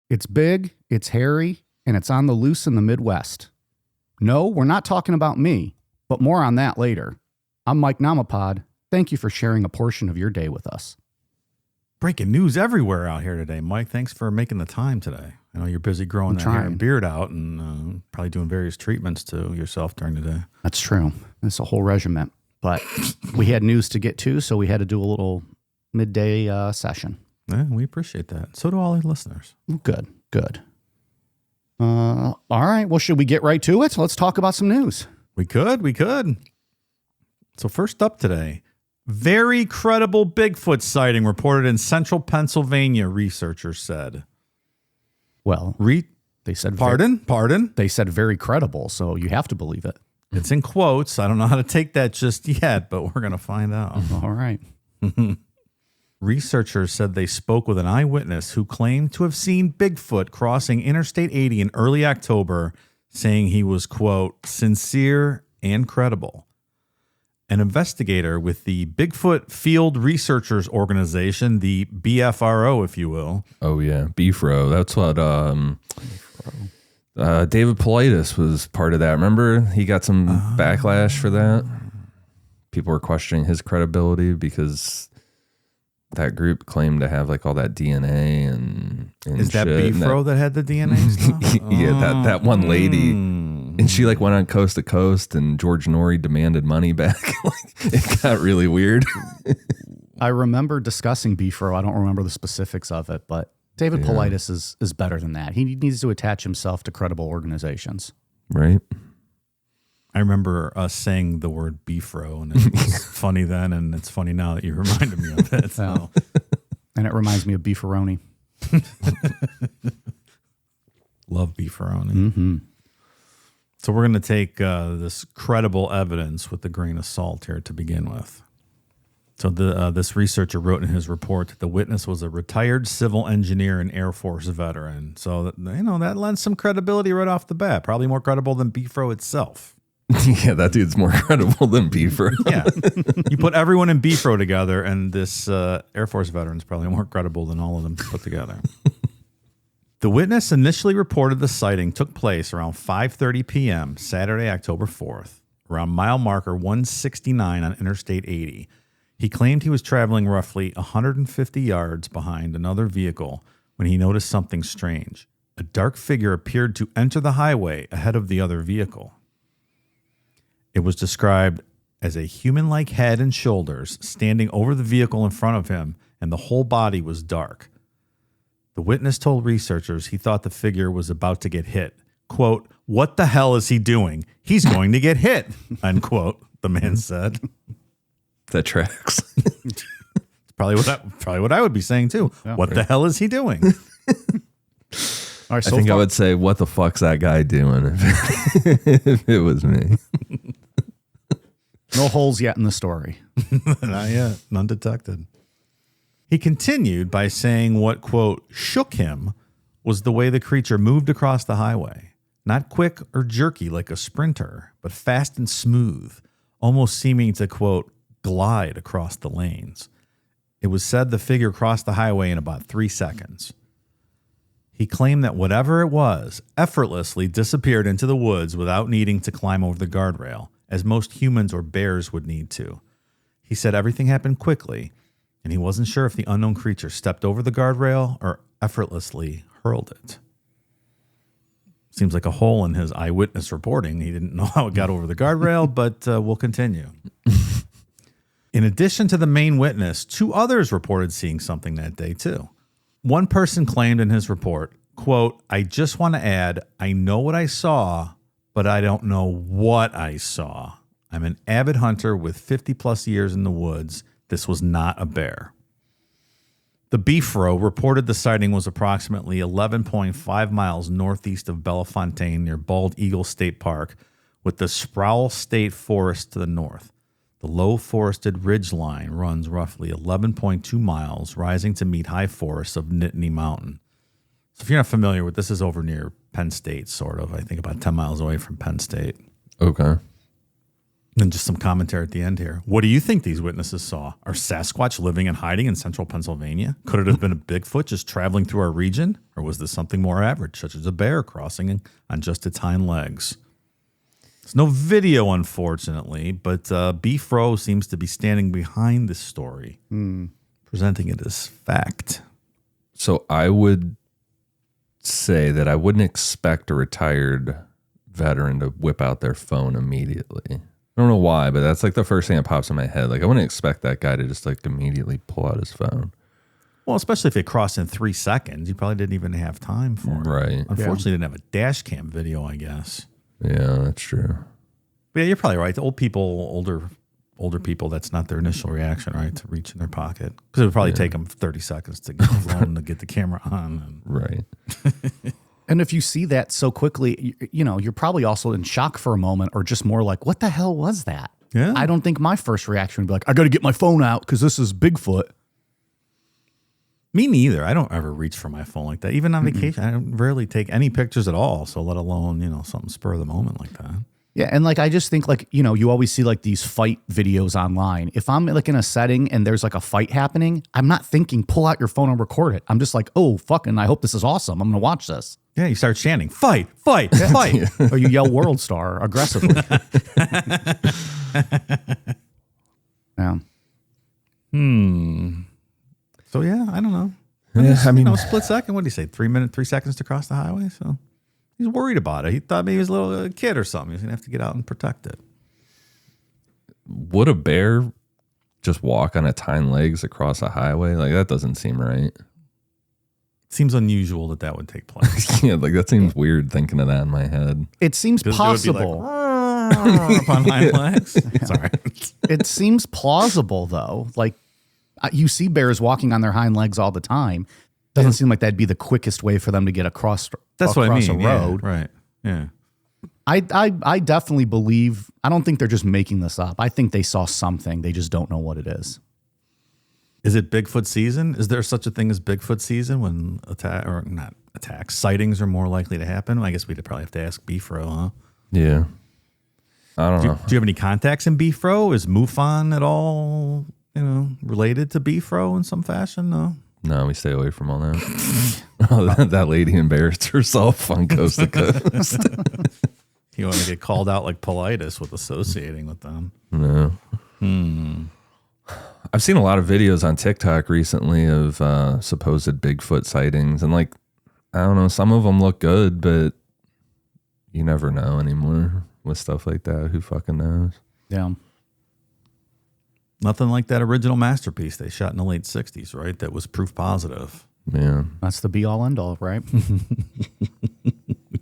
It's big, it's hairy, and it's on the loose in the Midwest. No, we're not talking about me, but more on that later. I'm Mike Namapod. Thank you for sharing a portion of your day with us. Breaking news everywhere out here today. Mike, thanks for making the time today. I know you're busy growing that hair and beard out and probably doing various treatments to yourself during the day. That's true. It's a whole regiment. But we had news to get to, so we had to do a little midday session. Yeah, we appreciate that. So do all our listeners. Good. All right. Well, should we get right to it? Let's talk about some news. We could. So first up today, very credible Bigfoot sighting reported in central Pennsylvania, researchers said. Well, they said... Pardon? They said very credible, so you have to believe it. It's in quotes. I don't know how to take that just yet, but we're going to find out. All right. Researchers said they spoke with an eyewitness who claimed to have seen Bigfoot crossing Interstate 80 in early October, saying he was, quote, sincere and credible. An investigator with the Bigfoot Field Researchers Organization, the BFRO, if you will. Oh, yeah. BFRO. That's what David Politis was part of that. Remember? He got some backlash for that. People were questioning his credibility because that group claimed to have like all that DNA and is that BFRO that had the DNA stuff? Yeah, that one lady. And she like went on Coast to Coast and George Norrie demanded money back. It got really weird. I remember discussing BFRO. I don't remember the specifics of it, but David Politis is better than that. He needs to attach himself to credible organizations. Right. I remember us saying the word BFRO, and it was funny then, and it's funny now that you reminded me of it. So. And it reminds me of beefaroni. Love beefaroni. Mm-hmm. So we're going to take this credible evidence with a grain of salt here to begin with. So this researcher wrote in his report that the witness was a retired civil engineer and Air Force veteran. So that lends some credibility right off the bat. Probably more credible than BFRO itself. Yeah, that dude's more credible than BFRO. Yeah. You put everyone in BFRO together, and this Air Force veteran is probably more credible than all of them put together. The witness initially reported the sighting took place around 5:30 p.m. Saturday, October 4th, around mile marker 169 on Interstate 80. He claimed he was traveling roughly 150 yards behind another vehicle when he noticed something strange. A dark figure appeared to enter the highway ahead of the other vehicle. It was described as a human-like head and shoulders standing over the vehicle in front of him, and the whole body was dark. The witness told researchers he thought the figure was about to get hit. Quote, "What the hell is he doing? He's going to get hit," unquote, the man said. That tracks. It's probably what I would be saying too. Yeah, what the hell is he doing? All right, I think I would say, what the fuck's that guy doing if it was me? No holes yet in the story. Not yet. None detected. He continued by saying what, quote, shook him was the way the creature moved across the highway. Not quick or jerky like a sprinter, but fast and smooth, almost seeming to, quote, glide across the lanes. It was said the figure crossed the highway in about 3 seconds. He claimed that whatever it was effortlessly disappeared into the woods without needing to climb over the guardrail, as most humans or bears would need to. He said everything happened quickly, and he wasn't sure if the unknown creature stepped over the guardrail or effortlessly hurled it. Seems like a hole in his eyewitness reporting. He didn't know how it got over the guardrail, but we'll continue. In addition to the main witness, 2 others reported seeing something that day too. One person claimed in his report, quote, "I just want to add, I know what I saw, but I don't know what I saw. I'm an avid hunter with 50 plus years in the woods. This was not a bear." The BFRO reported the sighting was approximately 11.5 miles northeast of Bellefontaine near Bald Eagle State Park, with the Sproul State Forest to the north. The low forested ridge line runs roughly 11.2 miles, rising to meet high forests of Nittany Mountain. So if you're not familiar with this, is over near Penn State, sort of. I think about 10 miles away from Penn State. Okay. And just some commentary at the end here. What do you think these witnesses saw? Are Sasquatch living and hiding in central Pennsylvania? Could it have been a Bigfoot just traveling through our region? Or was this something more average, such as a bear crossing on just its hind legs? There's no video, unfortunately, but BFRO seems to be standing behind this story, presenting it as fact. So I would say that I wouldn't expect a retired veteran to whip out their phone immediately. I don't know why, but that's like the first thing that pops in my head. Like I wouldn't expect that guy to just like immediately pull out his phone. Well, especially if it crossed in 3 seconds, you probably didn't even have time for it. Right. Unfortunately, didn't have a dash cam video, I guess. Yeah, that's true. But yeah, you're probably right. The older people, that's not their initial reaction, right? To reach in their pocket. Because it would probably take them 30 seconds to get the phone to get the camera on. Right. And if you see that so quickly, you're probably also in shock for a moment or just more like, what the hell was that? Yeah. I don't think my first reaction would be like, I got to get my phone out because this is Bigfoot. Me neither. I don't ever reach for my phone like that. Even on vacation, I rarely take any pictures at all. So let alone, something spur of the moment like that. Yeah, and like I just think like, you always see like these fight videos online. If I'm like in a setting and there's like a fight happening, I'm not thinking pull out your phone and record it. I'm just like, oh, fucking, I hope this is awesome. I'm going to watch this. Yeah, you start chanting, fight, fight, fight. Or you yell World Star aggressively. Yeah. So yeah, I don't know. Yeah, I mean, Split second. What did he say? 3 seconds to cross the highway. So he's worried about it. He thought maybe he was a little kid or something. He's gonna have to get out and protect it. would a bear just walk on its hind legs across a highway? Like that doesn't seem right. Seems unusual that would take place. Yeah, like that seems weird thinking of that in my head. It seems possible. Upon hind legs. Sorry. It seems plausible though. Like you see bears walking on their hind legs all the time. Doesn't seem like that'd be the quickest way for them to get across. That's what I mean. A road. Yeah, right. Yeah. I definitely believe. I don't think they're just making this up. I think they saw something. They just don't know what it is. Is it Bigfoot season? Is there such a thing as Bigfoot season when sightings are more likely to happen? I guess we'd probably have to ask BFRO, huh? Yeah. I don't know. Do you have any contacts in BFRO? Is MUFON at all, related to BFRO in some fashion? No. No, we stay away from all that. That lady embarrassed herself on Coast to Coast. You want to get called out like Politis with associating with them? No. I've seen a lot of videos on TikTok recently of supposed Bigfoot sightings, and I don't know, some of them look good, but you never know anymore with stuff like that. Who fucking knows? Yeah. Nothing like that original masterpiece they shot in the late 60s, right? That was proof positive. Yeah. That's the be all end all, right?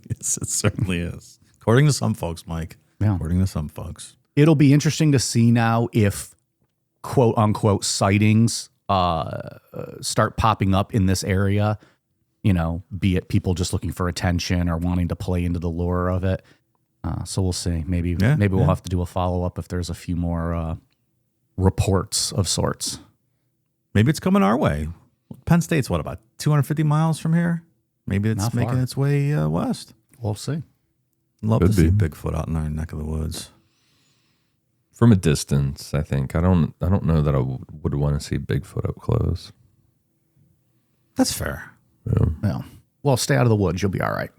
Yes, it certainly is. According to some folks, Mike. Yeah. According to some folks. It'll be interesting to see now if quote unquote sightings start popping up in this area, be it people just looking for attention or wanting to play into the lure of it. So we'll see. Maybe we'll have to do a follow up if there's a few more reports of sorts. Maybe it's coming our way. Penn State's what, about 250 miles from here? Maybe it's making its way west. We'll see. Love to see Bigfoot out in our neck of the woods. From a distance, I think. I don't know that I would want to see Bigfoot up close. That's fair. Yeah. Well, stay out of the woods. You'll be all right.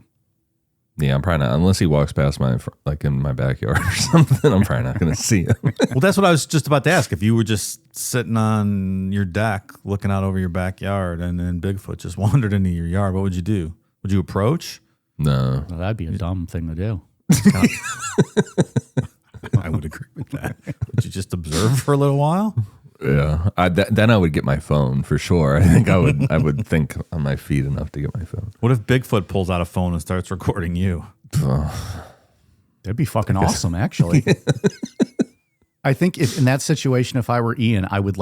Yeah, I'm probably not. Unless he walks past in my backyard or something, I'm probably not going to see him. Well, that's what I was just about to ask. If you were just sitting on your deck looking out over your backyard and then Bigfoot just wandered into your yard, what would you do? Would you approach? No. Well, that'd be a dumb thing to do. I would agree with that. Would you just observe for a little while? Yeah. Then I would get my phone for sure. I think I would think on my feet enough to get my phone. What if Bigfoot pulls out a phone and starts recording you? That'd be fucking awesome, actually. I think if in that situation, if I were Ian, I would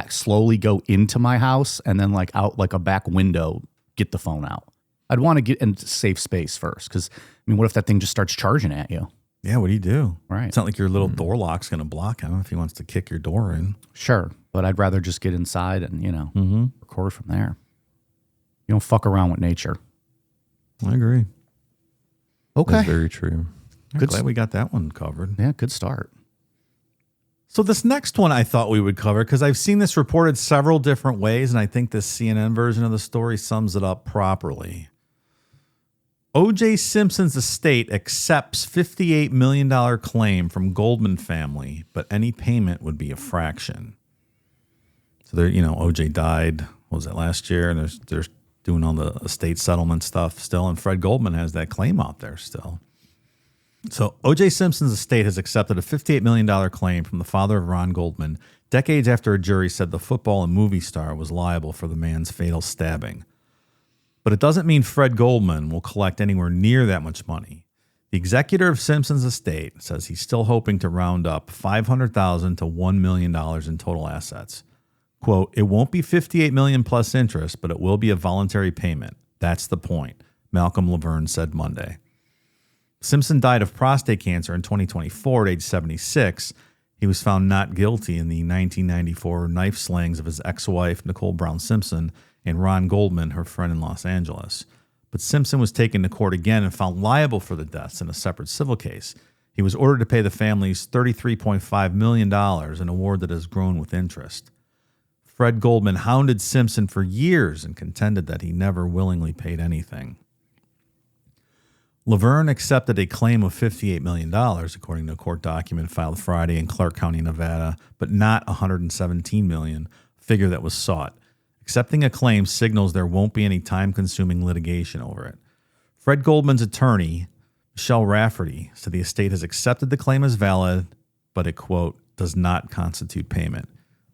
slowly go into my house and then out a back window, get the phone out. I'd want to get into safe space first. Because, what if that thing just starts charging at you? Yeah, what do you do? Right. It's not like your little door lock's going to block him if he wants to kick your door in. Sure. But I'd rather just get inside and, record from there. You don't fuck around with nature. I agree. Okay. That's very true. Glad we got that one covered. Yeah, good start. So this next one I thought we would cover because I've seen this reported several different ways, and I think this CNN version of the story sums it up properly. O.J. Simpson's estate accepts $58 million claim from Goldman family, but any payment would be a fraction. So there, O.J. died, what was it, last year? And they're doing all the estate settlement stuff still, and Fred Goldman has that claim out there still. So O.J. Simpson's estate has accepted a $58 million claim from the father of Ron Goldman decades after a jury said the football and movie star was liable for the man's fatal stabbing. But it doesn't mean Fred Goldman will collect anywhere near that much money. The executor of Simpson's estate says he's still hoping to round up $500,000 to $1 million in total assets. Quote, it won't be $58 million plus interest, but it will be a voluntary payment. That's the point, Malcolm Laverne said Monday. Simpson died of prostate cancer in 2024 at age 76. He was found not guilty in the 1994 knife slayings of his ex-wife, Nicole Brown Simpson, and Ron Goldman, her friend in Los Angeles. But Simpson was taken to court again and found liable for the deaths in a separate civil case. He was ordered to pay the families $33.5 million, an award that has grown with interest. Fred Goldman hounded Simpson for years and contended that he never willingly paid anything. Laverne accepted a claim of $58 million, according to a court document filed Friday in Clark County, Nevada, but not $117 million, a figure that was sought. Accepting a claim signals there won't be any time-consuming litigation over it. Fred Goldman's attorney, Michelle Rafferty, said the estate has accepted the claim as valid, but it, quote, does not constitute payment.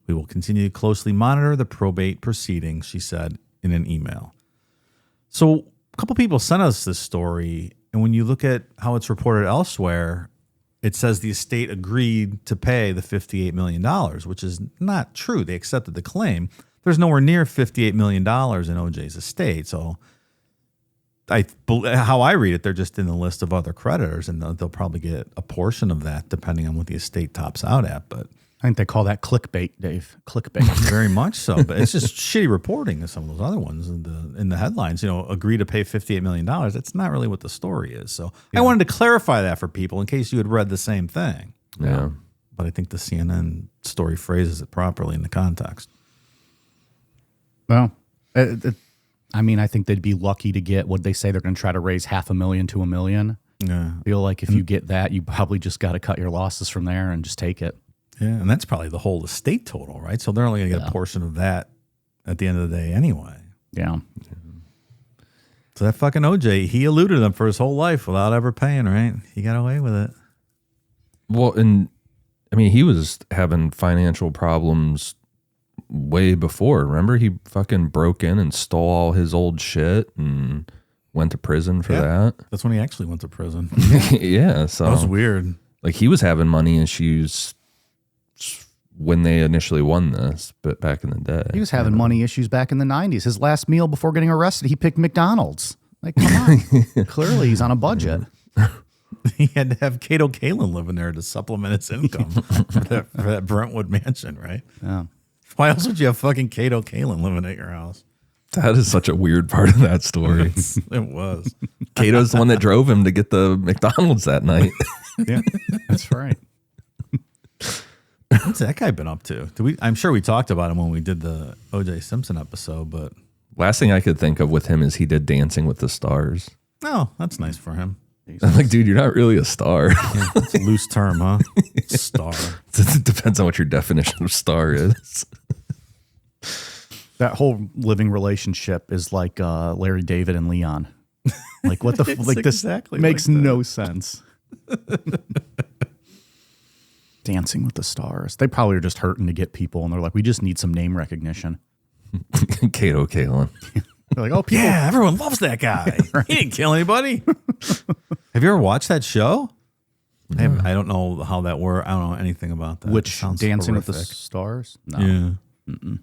We will continue to closely monitor the probate proceedings, she said in an email. So a couple people sent us this story, and when you look at how it's reported elsewhere, it says the estate agreed to pay the $58 million, which is not true. They accepted the claim. There's nowhere near $58 million in OJ's estate. So how I read it, they're just in the list of other creditors, and they'll probably get a portion of that depending on what the estate tops out at. But I think they call that clickbait, Dave. Clickbait. Very much so. But it's just shitty reporting of some of those other ones in the headlines. Agree to pay $58 million. That's not really what the story is. So I wanted to clarify that for people in case you had read the same thing. Yeah. But I think the CNN story phrases it properly in the context. Well, I think they'd be lucky to get what they say they're going to try to raise $500,000 to $1 million. Yeah. I feel like if you get that, you probably just got to cut your losses from there and just take it. Yeah, and that's probably the whole estate total, right? So they're only going to get a portion of that at the end of the day anyway. Yeah. So that fucking OJ, he eluded them for his whole life without ever paying, right? He got away with it. Well, and he was having financial problems way before. Remember, he fucking broke in and stole all his old shit and went to prison for that. That's when he actually went to prison. Yeah, so that was weird. Like, he was having money issues when they initially won this, but back in the day. He was having money issues back in the 90s. His last meal before getting arrested, he picked McDonald's. Like, come on. Clearly, he's on a budget. He had to have Cato Kalin living there to supplement his income for that Brentwood mansion, right? Yeah. Why else would you have fucking Cato Kalin living at your house? That is such a weird part of that story. It was. Cato's the one that drove him to get the McDonald's that night. Yeah, that's right. What's that guy been up to? I'm sure we talked about him when we did the O.J. Simpson episode, but Last thing I could think of with him is he did Dancing with the Stars. oh, that's nice for him. I'm like, dude, you're not really a star. Yeah, it's a loose term, huh? Star. It depends on what your definition of star is. That whole living relationship is like Larry David and Leon. Like what the like this exactly makes like that. no sense. Dancing with the Stars. They probably are just hurting to get people, and they're like, we just need some name recognition. Cato Kalin. They're like, oh, people. Yeah, everyone loves that guy. Right. He didn't kill anybody. Have you ever watched that show? No. I don't know how that works. I don't know anything about that. Which It sounds Dancing with the horrific. Stars? No. Yeah. Mm-mm.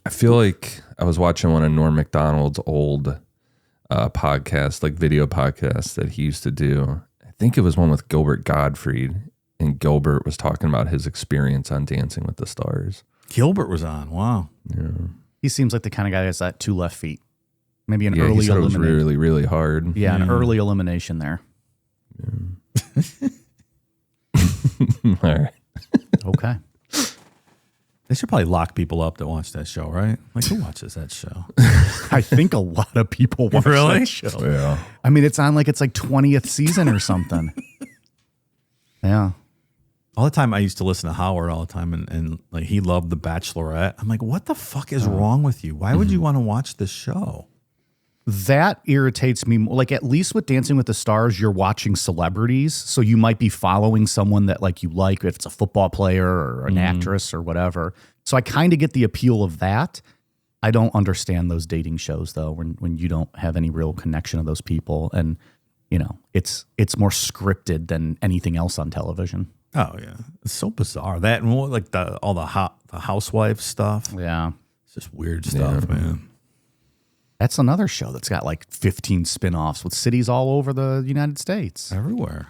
I feel like I was watching one of Norm Macdonald's old podcasts, like video podcasts that he used to do. I think it was one with Gilbert Gottfried, and Gilbert was talking about his experience on Dancing with the Stars. Gilbert was on. Wow. Yeah. He seems like the kind of guy that has that 2 left feet. Maybe an Yeah, he early said it was elimination. really, really hard. Yeah, an early elimination there. Yeah. All right. Okay. They should probably lock people up that watch that show, right? Like, who watches that show? I think a lot of people watch that show. Yeah. I mean, it's like 20th season or something. Yeah. All the time I used to listen to Howard all the time, and like he loved The Bachelorette. I'm like, what the fuck is wrong with you? Why would you want to watch this show? That irritates me. Like, at least with Dancing with the Stars, you're watching celebrities. So you might be following someone that like you like, if it's a football player or an actress or whatever. So I kind of get the appeal of that. I don't understand those dating shows though, when you don't have any real connection to those people. And, you know, it's more scripted than anything else on television. Oh yeah, it's so bizarre. That and more like all the housewife stuff. Yeah. It's just weird stuff, man. That's another show that's got like 15 spinoffs with cities all over the United States. Everywhere.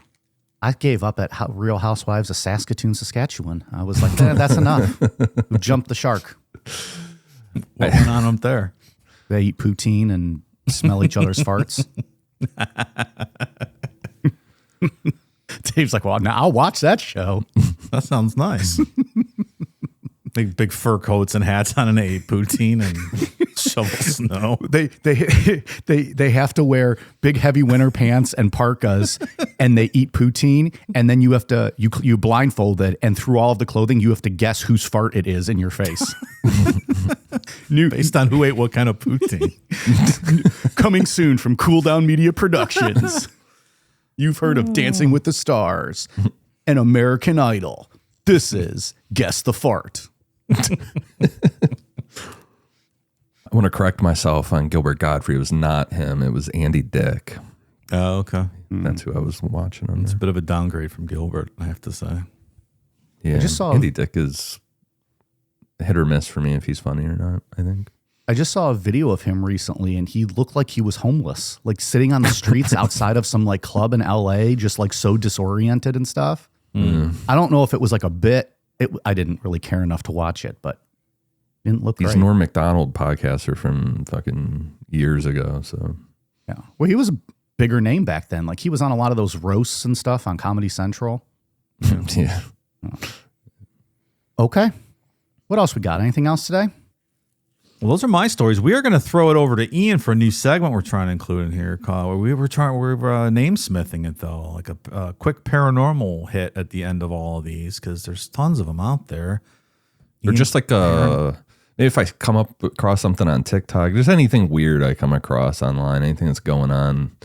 I gave up at Real Housewives of Saskatoon, Saskatchewan. I was like, that's enough. We jumped the shark. What went on up there? They eat poutine and smell each other's farts. Dave's like, well, now I'll watch that show. That sounds nice. Big fur coats and hats on, and they eat poutine and shovel snow. They have to wear big heavy winter pants and parkas, and they eat poutine, and then you have to you blindfolded, and through all of the clothing you have to guess whose fart it is in your face. Based on who ate what kind of poutine. Coming soon from Cool Down Media Productions. You've heard of Dancing with the Stars and American Idol. This is Guess the Fart. I want to correct myself on Gilbert Gottfried. It was not him. It was Andy Dick. Oh, okay. That's who I was watching on It's there. a bit of a downgrade from Gilbert, I have to say. Yeah, just saw- Andy Dick is hit or miss for me if he's funny or not, I think. I just saw a video of him recently, and he looked like he was homeless, like sitting on the streets outside of some like club in LA, just like so disoriented and stuff. I don't know if it was like a bit. I didn't really care enough to watch it, but it didn't look He's great. Norm Macdonald podcaster from fucking years ago. So Yeah. Well, he was a bigger name back then. Like he was on a lot of those roasts and stuff on Comedy Central. yeah. Okay. What else we got? Anything else today? Well, those are my stories. We are going to throw it over to Ian for a new segment we're trying to include in here. We're name smithing it though, like a quick paranormal hit at the end of all of these because there's tons of them out there. Or just like maybe if I come up across something on TikTok, just anything weird I come across online, anything that's going on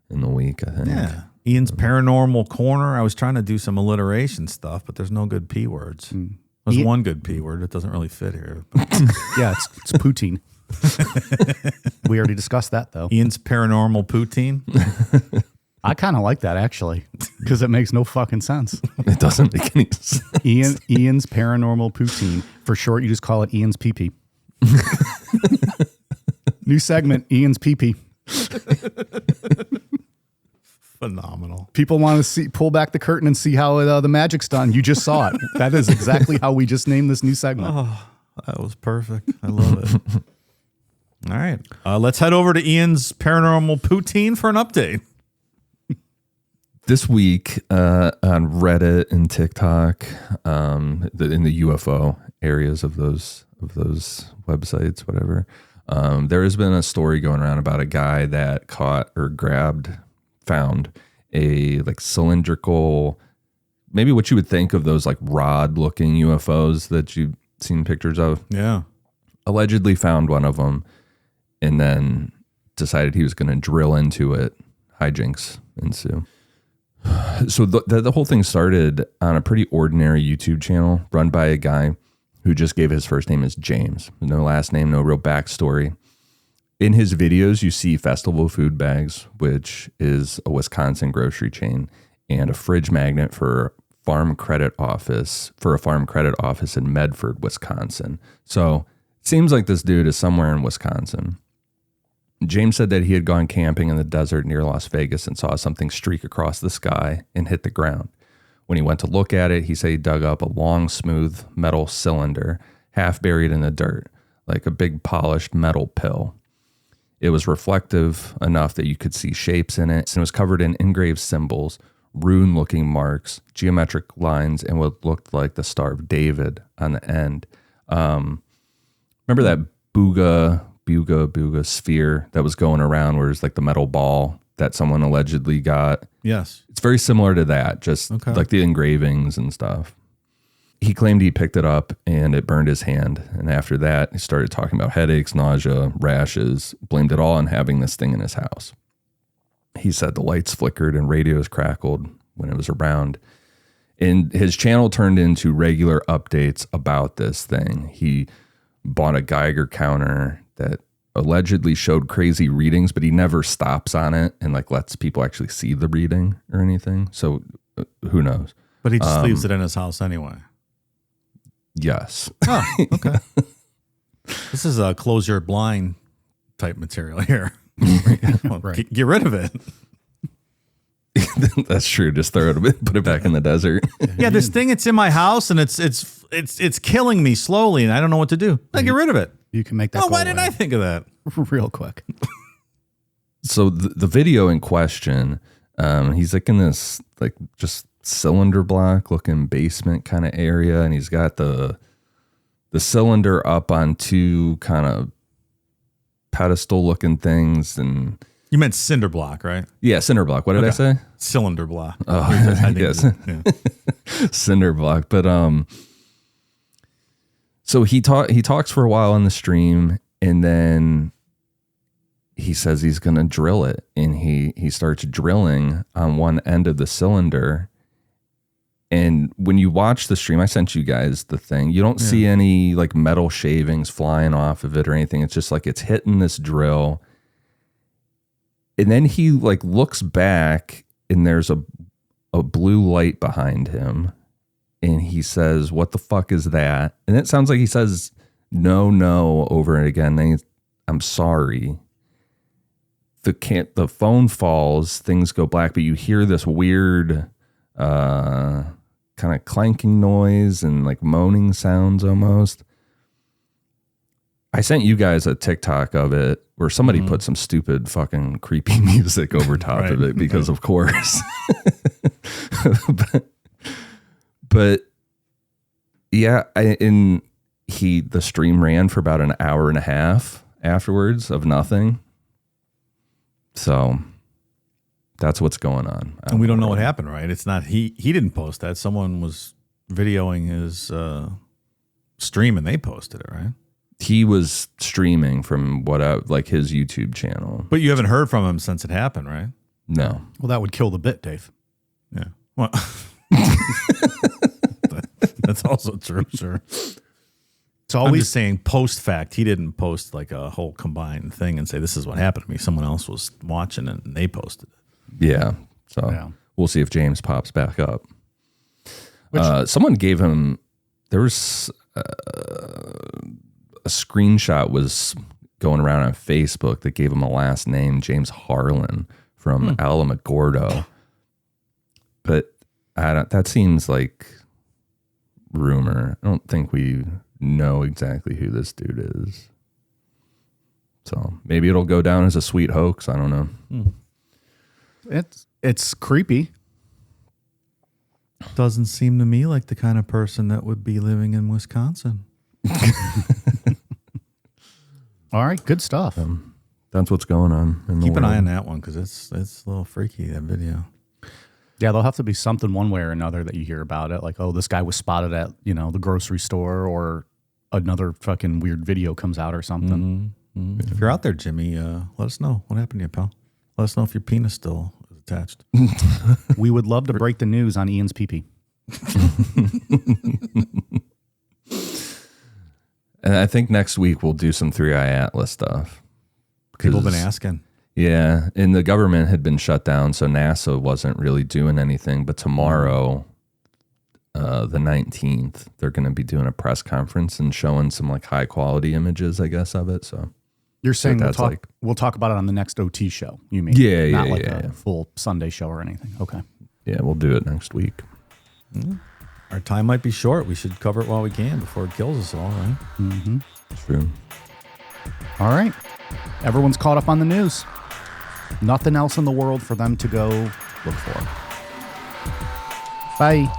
in the week, I think. Yeah. Ian's Paranormal Corner. I was trying to do some alliteration stuff, but there's no good P words. There's one good P word. It doesn't really fit here. Yeah, it's poutine. We already discussed that though. Ian's Paranormal Poutine. I kind of like that actually because it makes no fucking sense. It doesn't make any sense. Ian's Paranormal Poutine. For short, you just call it Ian's PP. New segment, Ian's PP. Phenomenal. People want to pull back the curtain and see how the magic's done. You just saw it. That is exactly how we just named this new segment. Oh, that was perfect. I love it. All right. Let's head over to Ian's Paranormal Poutine for an update. This week on Reddit and TikTok, in the UFO areas of those websites, whatever, there has been a story going around about a guy that caught or found a like cylindrical, maybe what you would think of those like rod-looking UFOs that you've seen pictures of. Yeah. Allegedly found one of them and then decided he was going to drill into it. Hijinks ensue. So the whole thing started on a pretty ordinary YouTube channel run by a guy who just gave his first name as James. No last name, no real backstory. In his videos, you see Festival Food Bags, which is a Wisconsin grocery chain, and a fridge magnet for a farm credit office in Medford, Wisconsin. So it seems like this dude is somewhere in Wisconsin. James said that he had gone camping in the desert near Las Vegas and saw something streak across the sky and hit the ground. When he went to look at it, he said he dug up a long, smooth metal cylinder, half buried in the dirt, like a big polished metal pill. It was reflective enough that you could see shapes in it, and it was covered in engraved symbols, rune-looking marks, geometric lines, and what looked like the Star of David on the end. Remember that Booga sphere that was going around where it's like the metal ball that someone allegedly got? Yes. It's very similar to that, just like the engravings and stuff. He claimed he picked it up and it burned his hand. And after that, he started talking about headaches, nausea, rashes, blamed it all on having this thing in his house. He said the lights flickered and radios crackled when it was around. And his channel turned into regular updates about this thing. He bought a Geiger counter that allegedly showed crazy readings, but he never stops on it and like lets people actually see the reading or anything. So who knows? But he just leaves it in his house anyway. Yes. Oh, okay. This is a close your blind type material here. Well, Right. Get rid of it. That's true. Just throw it, put it back in the desert. Yeah, this thing, it's in my house and it's killing me slowly and I don't know what to do. Now get rid of it. You can make that. Oh, go why away didn't I think of that? real quick? So the video in question, he's like in this like just cylinder block looking basement kind of area, and he's got the cylinder up on two kind of pedestal looking things. And You meant cinder block, right? yeah, cinder block. What did I say? Cylinder block. Oh, I think yes. yeah. Cinder block. But so he talks for a while on the stream, and then he says he's gonna drill it, and he starts drilling on one end of the cylinder. And when you watch the stream, I sent you guys the thing. You don't see any like metal shavings flying off of it or anything. It's just like it's hitting this drill. And then he like looks back and there's a blue light behind him. And he says, "What the fuck is that?" And it sounds like he says, no, over and again. Then "I'm sorry." The phone falls, things go black, but you hear this weird kind of clanking noise and like moaning sounds almost. I sent you guys a TikTok of it where somebody put some stupid fucking creepy music over top of it because of course. but yeah, the stream ran for about an hour and a half afterwards of nothing. So that's what's going on. And we don't know what happened, right? It's not he didn't post that. Someone was videoing his stream and they posted it, right? He was streaming from like his YouTube channel. But you haven't heard from him since it happened, right? No. Well, that would kill the bit, Dave. Yeah. Well, that's also true, sure. It's I'm always just saying post fact, he didn't post like a whole combined thing and say, this is what happened to me. Someone else was watching it and they posted it. Yeah. So we'll see if James pops back up. Someone gave him, there was a screenshot was going around on Facebook that gave him a last name, James Harlan from Alamogordo. But that seems like rumor. I don't think we know exactly who this dude is. So maybe it'll go down as a sweet hoax. I don't know. it's creepy. Doesn't seem to me like the kind of person that would be living in Wisconsin. All right, good stuff. That's what's going on in the Keep an world. eye on that one because it's a little freaky, that video. Yeah, there'll have to be something one way or another that you hear about it. Like, oh, this guy was spotted at, the grocery store, or another fucking weird video comes out or something. If you're out there, Jimmy, let us know what happened to you, pal. Let us know if your penis still is attached. We would love to break the news on Ian's pee-pee. And I think next week we'll do some 3i Atlas stuff. People have been asking. Yeah, and the government had been shut down, so NASA wasn't really doing anything. But tomorrow, the 19th, they're going to be doing a press conference and showing some like high quality images, I guess, of it. So You're saying that's we'll talk about it on the next OT show, you mean? Yeah, Not yeah, like yeah, a full Sunday show or anything. Okay. yeah, we'll do it next week. Our time might be short. We should cover it while we can before it kills us all, right? True. All right. Everyone's caught up on the news. Nothing else in the world for them to go look for. Bye.